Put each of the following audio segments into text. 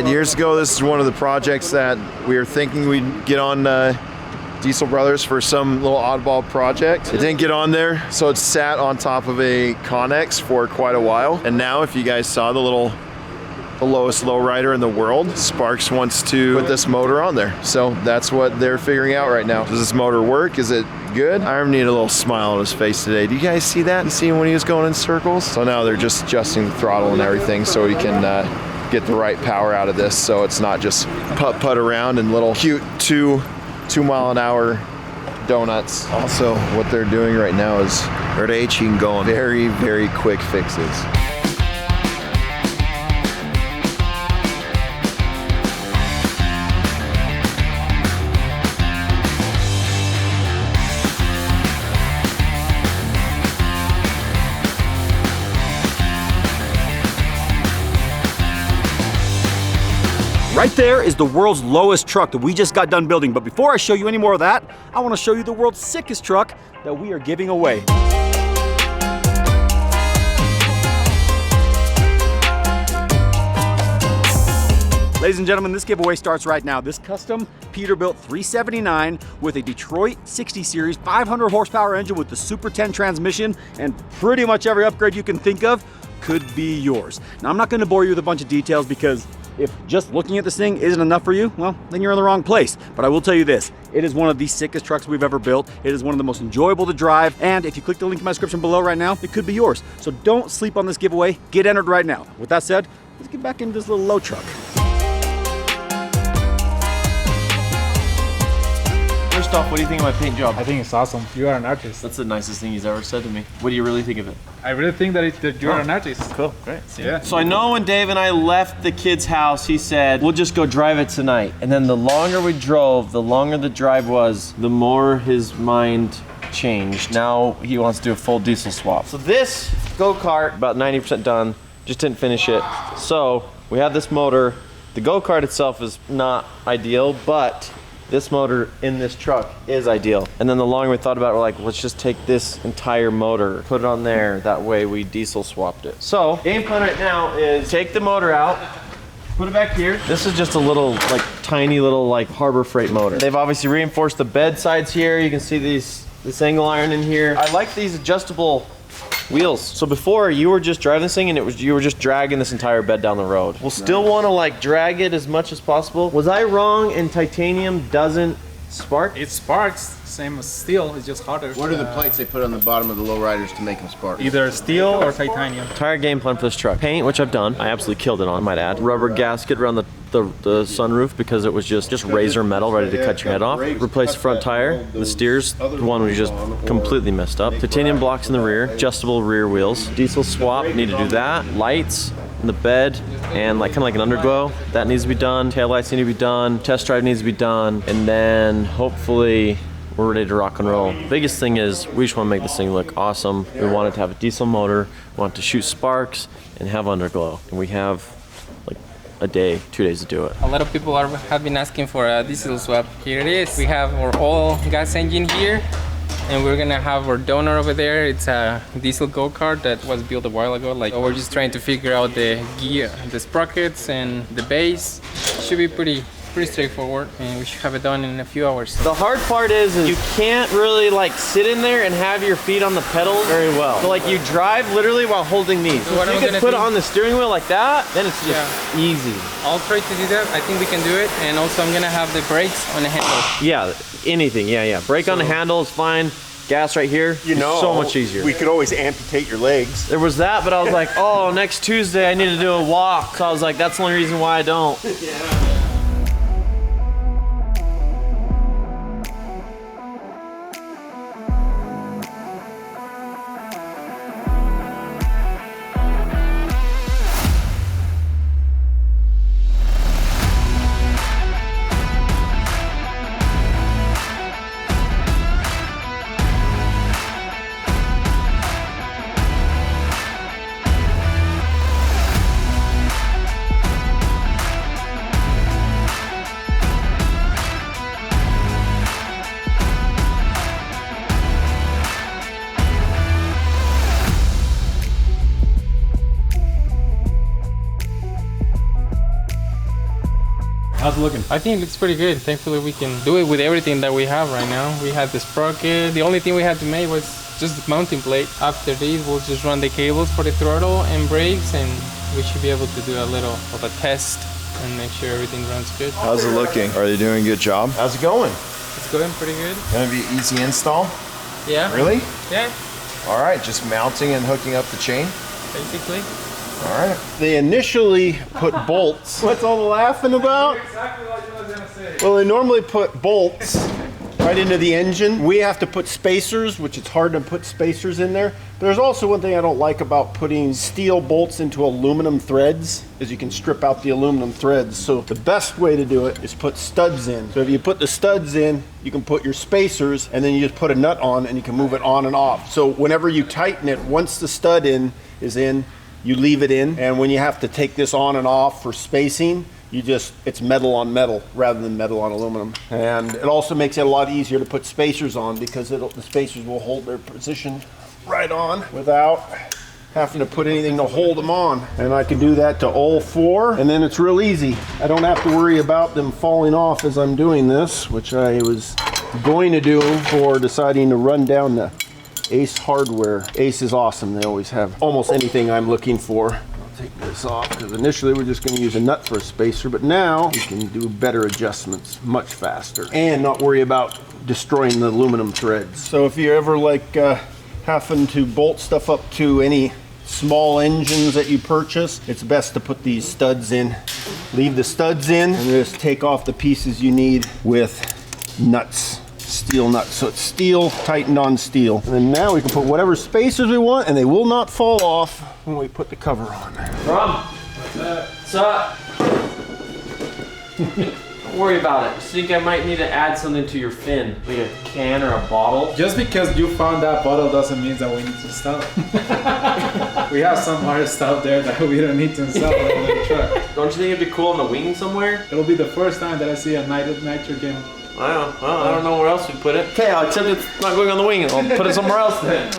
right, years ago, this is one of the projects that we were thinking we'd get on Diesel Brothers for some little oddball project. It didn't get on there, so it sat on top of a Connex for quite a while. And now, if you guys saw the lowest lowrider in the world, Sparks wants to put this motor on there. So that's what they're figuring out right now. Does this motor work? Is it good? Iron needed a little smile on his face today. Do you guys see that? You see him when he was going in circles? So now they're just adjusting the throttle and everything so he can get the right power out of this, so it's not just putt around in little cute 2 mile an hour donuts. Also, what they're doing right now is they're Hing going very, very quick fixes. Right there is the world's lowest truck that we just got done building. But before I show you any more of that, I want to show you the world's sickest truck that we are giving away. Ladies and gentlemen, this giveaway starts right now. This custom Peterbilt 379 with a Detroit 60 series 500 horsepower engine with the Super 10 transmission and pretty much every upgrade you can think of could be yours. Now, I'm not going to bore you with a bunch of details because if just looking at this thing isn't enough for you, well, then you're in the wrong place. But I will tell you this, it is one of the sickest trucks we've ever built. It is one of the most enjoyable to drive. And if you click the link in my description below right now, it could be yours. So don't sleep on this giveaway. Get entered right now. With that said, let's get back into this little low truck. First off, what do you think of my paint job? I think it's awesome. You are an artist. That's the nicest thing he's ever said to me. What do you really think of it? I really think that you're an artist. Cool, great. Yeah. So I know when Dave and I left the kid's house, he said, we'll just go drive it tonight. And then the longer we drove, the longer the drive was, the more his mind changed. Now he wants to do a full diesel swap. So this go-kart, about 90% done, just didn't finish it. So we have this motor. The go-kart itself is not ideal, but this motor in this truck is ideal. And then the longer we thought about it, we're like, let's just take this entire motor, put it on there. That way we diesel swapped it. So game plan right now is take the motor out, put it back here. This is just a little, like tiny little like Harbor Freight motor. They've obviously reinforced the bed sides here. You can see this angle iron in here. I like these adjustable wheels. So before you were just driving this thing and you were just dragging this entire bed down the road. We'll still want to like drag it as much as possible. Was I wrong and titanium doesn't spark? It sparks, same as steel, it's just harder. What are the plates they put on the bottom of the lowriders to make them spark? Either steel or titanium. Entire game plan for this truck. Paint, which I've done. I absolutely killed it on, I might add. Rubber gasket around the sunroof because it was just razor metal ready to cut your head off. Replaced front tire. The steers, the one was just completely messed up. Titanium blocks in the rear. Adjustable rear wheels. Diesel swap, need to do that. Lights in the bed and like kind of like an underglow. That needs to be done. Taillights need to be done. Test drive needs to be done. And then hopefully we're ready to rock and roll. Biggest thing is we just want to make this thing look awesome. We want it to have a diesel motor. We want it to shoot sparks and have underglow. And we have like a day, 2 days to do it. A lot of people have been asking for a diesel swap. Here it is. We have our all gas engine here, and we're gonna have our donor over there. It's a diesel go-kart that was built a while ago. Like, we're just trying to figure out the gear, the sprockets and the base. Should be pretty straightforward, and we should have it done in a few hours. The hard part is you can't really like sit in there and have your feet on the pedals very well. So like you drive literally while holding these. So if you can put it on the steering wheel like that, then it's just easy. I'll try to do that. I think we can do it. And also I'm gonna have the brakes on the handle. Yeah, anything, yeah. Brake on the handle is fine. Gas right here, you know, so much easier. We could always amputate your legs. There was that, but I was like, oh, next Tuesday I need to do a walk. So I was like, that's the only reason why I don't. Yeah. How's it looking? I think it looks pretty good. Thankfully, we can do it with everything that we have right now. We had the sprocket. The only thing we had to make was just the mounting plate. After this, we'll just run the cables for the throttle and brakes, and we should be able to do a little of a test and make sure everything runs good. How's it looking? Are they doing a good job? How's it going? It's going pretty good. Gonna be easy install? Yeah. Really? Yeah, All right, just mounting and hooking up the chain. basically. All right. They initially put bolts. What's all the laughing about? Exactly what I was gonna say. Well, they normally put bolts right into the engine. We have to put spacers, which it's hard to put spacers in there. But there's also one thing I don't like about putting steel bolts into aluminum threads, is you can strip out the aluminum threads. So the best way to do it is put studs in. So if you put the studs in, you can put your spacers, and then you just put a nut on and you can move it on and off. So whenever you tighten it, once the stud is in, you leave it in. And when you have to take this on and off for spacing, it's metal on metal rather than metal on aluminum. And it also makes it a lot easier to put spacers on, because the spacers will hold their position right on without having to put anything to hold them on. And I can do that to all four, and then it's real easy. I don't have to worry about them falling off as I'm doing this, which I was going to do for deciding to run down the Ace hardware. Ace is awesome. They always have almost anything I'm looking for. Take this off, because initially we're just going to use a nut for a spacer, but now we can do better adjustments much faster and not worry about destroying the aluminum threads. So if you're ever like having to bolt stuff up to any small engines that you purchase, it's best to put these studs in. Leave the studs in and just take off the pieces you need with nuts. Steel nuts. So it's steel tightened on steel. And then now we can put whatever spacers we want, and they will not fall off when we put the cover on. Rum, what's up? Don't worry about it. I think I might need to add something to your fin, like a can or a bottle. Just because you found that bottle doesn't mean that we need to stop. We have some other stuff there that we don't need to install on the truck. Don't you think it'd be cool on the wing somewhere? It'll be the first time that I see a nitrogen. Well, I don't know where else we put it. Okay, I'll accept it's not going on the wing. I'll put it somewhere else then.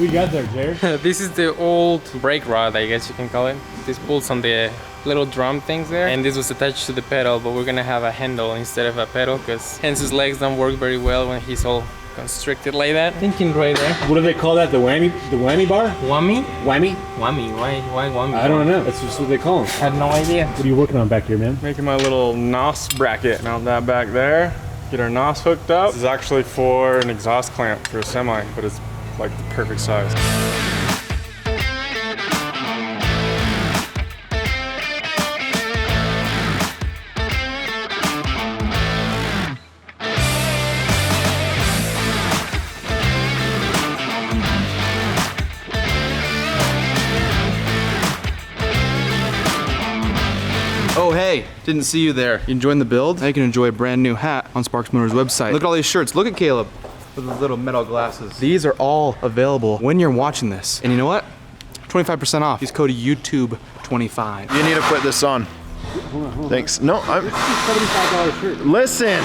We got there, Jared. This is the old brake rod, I guess you can call it. This pulls on the little drum things there, and this was attached to the pedal, but we're gonna have a handle instead of a pedal, because hence his legs don't work very well when he's all constricted like that. Thinking right there. What do they call that? The whammy bar? Whammy? Whammy? Whammy? Why whammy? I don't know. That's just what they call them. I had no idea. What are you working on back here, man? Making my little NOS bracket. Mount that back there. Get our NOS hooked up. This is actually for an exhaust clamp for a semi, but it's like the perfect size. Oh hey, didn't see you there. You enjoying the build? Now you can enjoy a brand new hat on Sparks Motors website. Look at all these shirts. Look at Caleb with the little metal glasses. These are all available when you're watching this. And you know what? 25% off. Use code YouTube25. You need to put this on. Thanks. No, I'm. $75 shirt. Listen.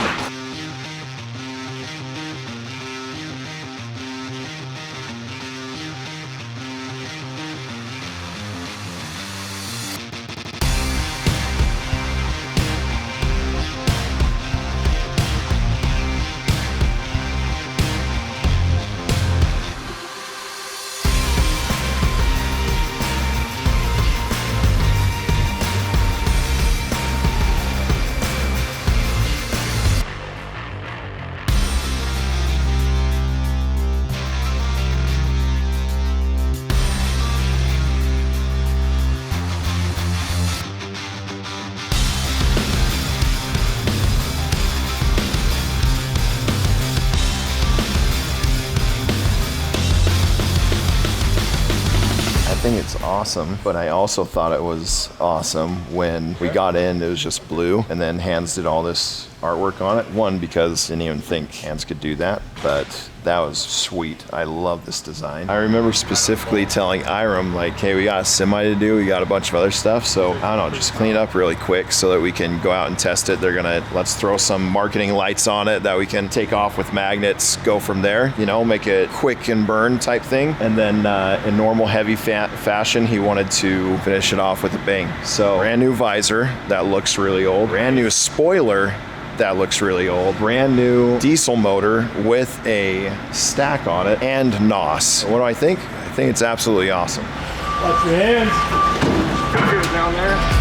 think it's awesome, but I also thought it was awesome when we got in, it was just blue, and then Hans did all this artwork on it. One, because I didn't even think Hans could do that, but that was sweet. I love this design. I remember specifically telling Iram, like, hey, we got a semi to do, we got a bunch of other stuff, so I don't know, just clean it up really quick so that we can go out and test it. They're gonna, let's throw some marketing lights on it that we can take off with magnets, go from there, you know, make it quick and burn type thing. And then in normal heavy fashion, he wanted to finish it off with a bang. So brand new visor, that looks really old. Brand new spoiler, that looks really old. Brand new diesel motor with a stack on it and NOS. What do I think? I think it's absolutely awesome. Watch your hands. Pictures down there.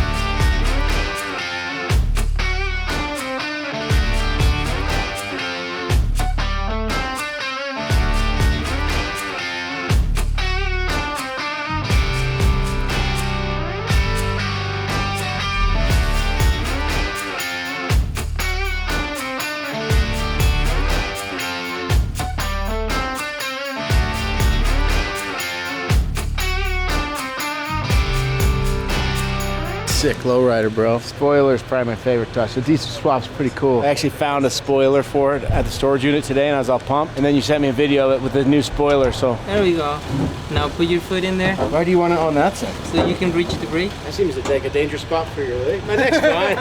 Sick lowrider, bro. Spoiler is probably my favorite touch. The diesel swap's pretty cool. I actually found a spoiler for it at the storage unit today and I was all pumped. And then you sent me a video of it with the new spoiler, so. There we go. Now put your foot in there. Why do you want it on that side? So you can reach the brake. That seems like a dangerous spot for your leg. My neck's fine.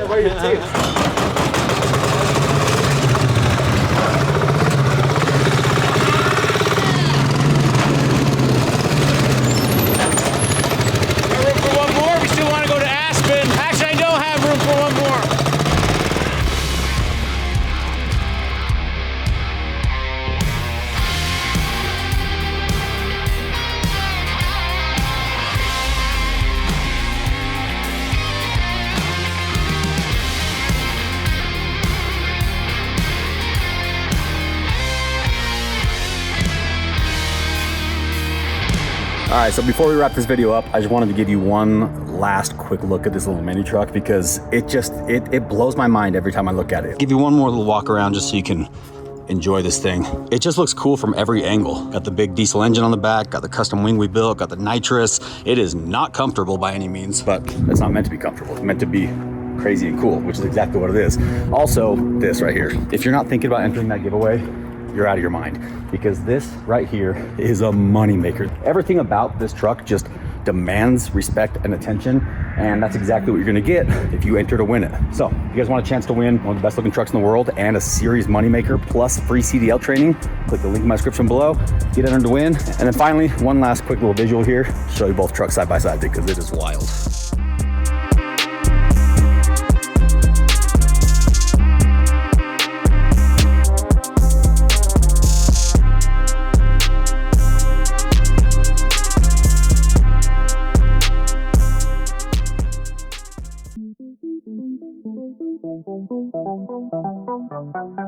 Why are you taking? All right, so before we wrap this video up, I just wanted to give you one last quick look at this little mini truck because it blows my mind every time I look at it. Give you one more little walk around just so you can enjoy this thing. It just looks cool from every angle. Got the big diesel engine on the back, got the custom wing we built, got the nitrous. It is not comfortable by any means, but it's not meant to be comfortable. It's meant to be crazy and cool, which is exactly what it is. Also, this right here. If you're not thinking about entering that giveaway, you're out of your mind, because this right here is a money maker. Everything about this truck just demands respect and attention, and that's exactly what you're gonna get if you enter to win it. So if you guys want a chance to win one of the best looking trucks in the world and a series moneymaker plus free CDL training, click the link in my description below, get entered to win. And then finally, one last quick little visual here, show you both trucks side by side because it is wild. Thank you.